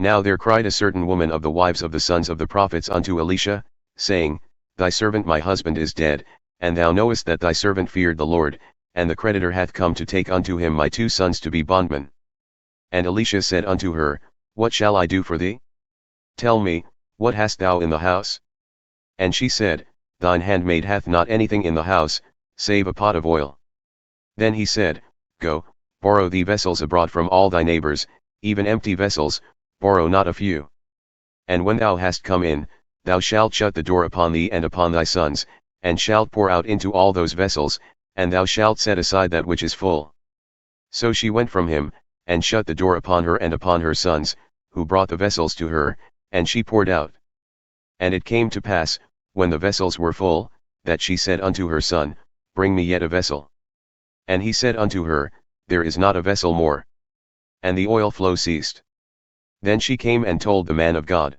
Now there cried a certain woman of the wives of the sons of the prophets unto Elisha, saying, Thy servant my husband is dead, and thou knowest that thy servant feared the Lord, and the creditor hath come to take unto him my 2 sons to be bondmen. And Elisha said unto her, What shall I do for thee? Tell me, what hast thou in the house? And she said, Thine handmaid hath not anything in the house, save a pot of oil. Then he said, Go, borrow thee vessels abroad from all thy neighbors, even empty vessels, borrow not a few. And when thou hast come in, thou shalt shut the door upon thee and upon thy sons, and shalt pour out into all those vessels, and thou shalt set aside that which is full. So she went from him, and shut the door upon her and upon her sons, who brought the vessels to her, and she poured out. And it came to pass, when the vessels were full, that she said unto her son, Bring me yet a vessel. And he said unto her, There is not a vessel more. And the oil flow ceased. Then she came and told the man of God.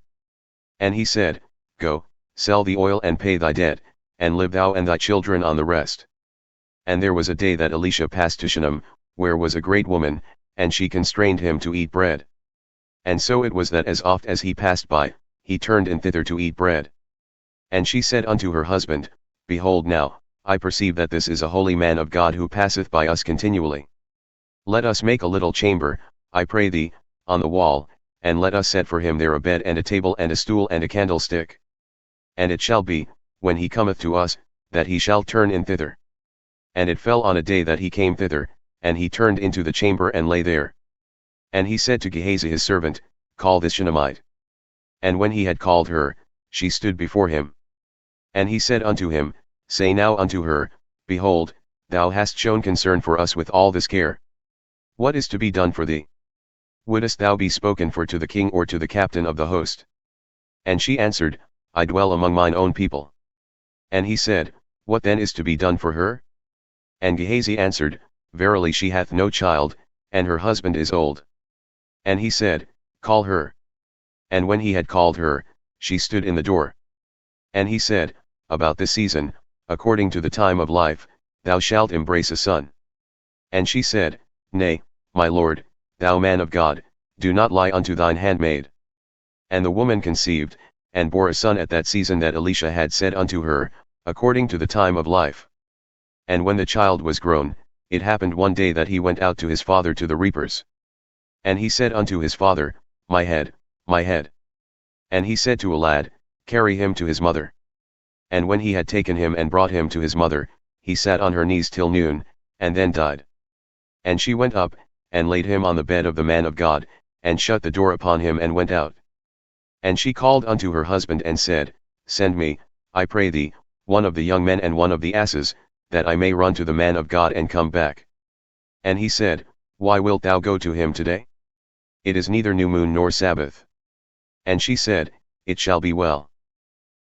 And he said, Go, sell the oil and pay thy debt, and live thou and thy children on the rest. And there was a day that Elisha passed to Shunem, where was a great woman, and she constrained him to eat bread. And so it was that as oft as he passed by, he turned in thither to eat bread. And she said unto her husband, Behold now, I perceive that this is a holy man of God who passeth by us continually. Let us make a little chamber, I pray thee, on the wall, and let us set for him there a bed and a table and a stool and a candlestick. And it shall be, when he cometh to us, that he shall turn in thither. And it fell on a day that he came thither, and he turned into the chamber and lay there. And he said to Gehazi his servant, Call this Shunammite. And when he had called her, she stood before him. And he said unto him, Say now unto her, Behold, thou hast shown concern for us with all this care. What is to be done for thee? Wouldest thou be spoken for to the king or to the captain of the host? And she answered, I dwell among mine own people. And he said, What then is to be done for her? And Gehazi answered, Verily she hath no child, and her husband is old. And he said, Call her. And when he had called her, she stood in the door. And he said, About this season, according to the time of life, thou shalt embrace a son. And she said, Nay, my lord, thou man of God, do not lie unto thine handmaid. And the woman conceived, and bore a son at that season that Elisha had said unto her, according to the time of life. And when the child was grown, it happened one day that he went out to his father to the reapers. And he said unto his father, My head, my head. And he said to a lad, Carry him to his mother. And when he had taken him and brought him to his mother, he sat on her knees till noon, and then died. And she went up, and laid him on the bed of the man of God, and shut the door upon him and went out. And she called unto her husband and said, Send me, I pray thee, one of the young men and one of the asses, that I may run to the man of God and come back. And he said, Why wilt thou go to him today? It is neither new moon nor Sabbath. And she said, It shall be well.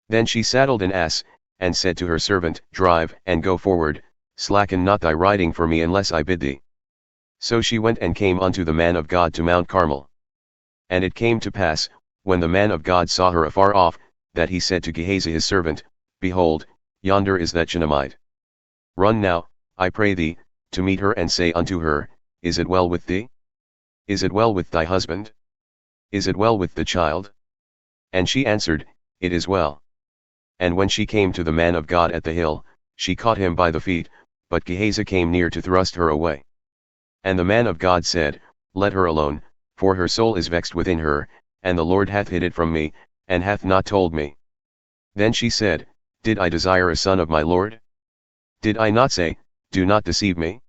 Then she saddled an ass, and said to her servant, Drive, and go forward, slacken not thy riding for me unless I bid thee. So she went and came unto the man of God to Mount Carmel. And it came to pass, when the man of God saw her afar off, that he said to Gehazi his servant, Behold, yonder is that Shunammite. Run now, I pray thee, to meet her and say unto her, Is it well with thee? Is it well with thy husband? Is it well with the child? And she answered, It is well. And when she came to the man of God at the hill, she caught him by the feet, but Gehazi came near to thrust her away. And the man of God said, Let her alone, for her soul is vexed within her, and the Lord hath hid it from me, and hath not told me. Then she said, Did I desire a son of my Lord? Did I not say, Do not deceive me?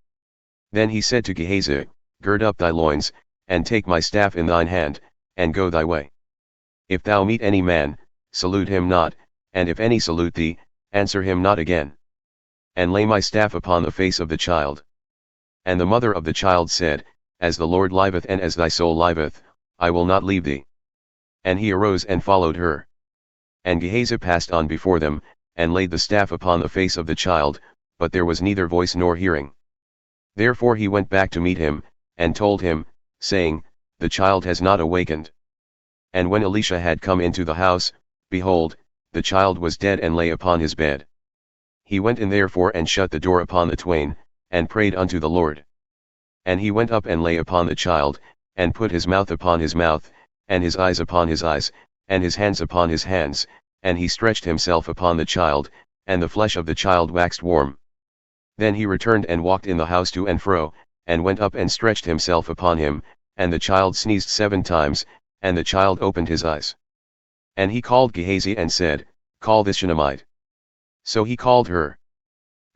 Then he said to Gehazi, Gird up thy loins, and take my staff in thine hand, and go thy way. If thou meet any man, salute him not, and if any salute thee, answer him not again. And lay my staff upon the face of the child. And the mother of the child said, As the Lord liveth and as thy soul liveth, I will not leave thee. And he arose and followed her. And Gehazi passed on before them, and laid the staff upon the face of the child, but there was neither voice nor hearing. Therefore he went back to meet him, and told him, saying, The child has not awakened. And when Elisha had come into the house, behold, the child was dead and lay upon his bed. He went in therefore and shut the door upon the twain, and prayed unto the Lord. And he went up and lay upon the child, and put his mouth upon his mouth, and his eyes upon his eyes, and his hands upon his hands, and he stretched himself upon the child, and the flesh of the child waxed warm. Then he returned and walked in the house to and fro, and went up and stretched himself upon him, and the child sneezed 7 times, and the child opened his eyes. And he called Gehazi and said, Call this Shunammite. So he called her.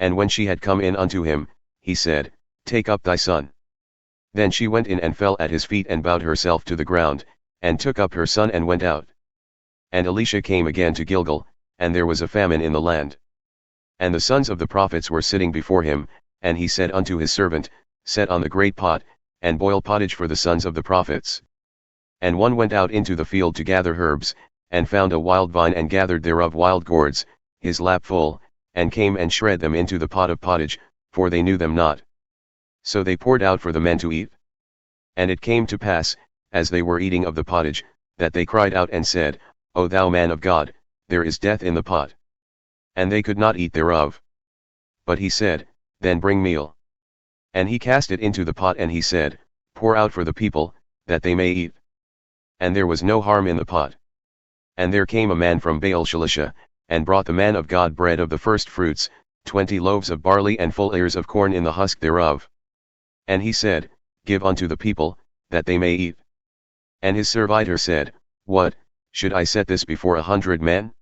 And when she had come in unto him, he said, Take up thy son. Then she went in and fell at his feet and bowed herself to the ground, and took up her son and went out. And Elisha came again to Gilgal, and there was a famine in the land. And the sons of the prophets were sitting before him, and he said unto his servant, Set on the great pot, and boil pottage for the sons of the prophets. And one went out into the field to gather herbs, and found a wild vine and gathered thereof wild gourds, his lap full, and came and shred them into the pot of pottage, for they knew them not. So they poured out for the men to eat. And it came to pass, as they were eating of the pottage, that they cried out and said, O thou man of God, there is death in the pot. And they could not eat thereof. But he said, Then bring meal. And he cast it into the pot and he said, Pour out for the people, that they may eat. And there was no harm in the pot. And there came a man from Baal-Shalisha, and brought the man of God bread of the first fruits, 20 loaves of barley and full ears of corn in the husk thereof. And he said, Give unto the people, that they may eat. And his servitor said, What, should I set this before 100 men?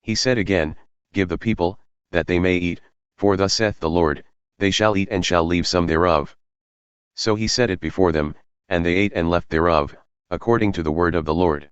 He said again, Give the people, that they may eat, for thus saith the Lord, They shall eat and shall leave some thereof. So he set it before them, and they ate and left thereof, according to the word of the Lord.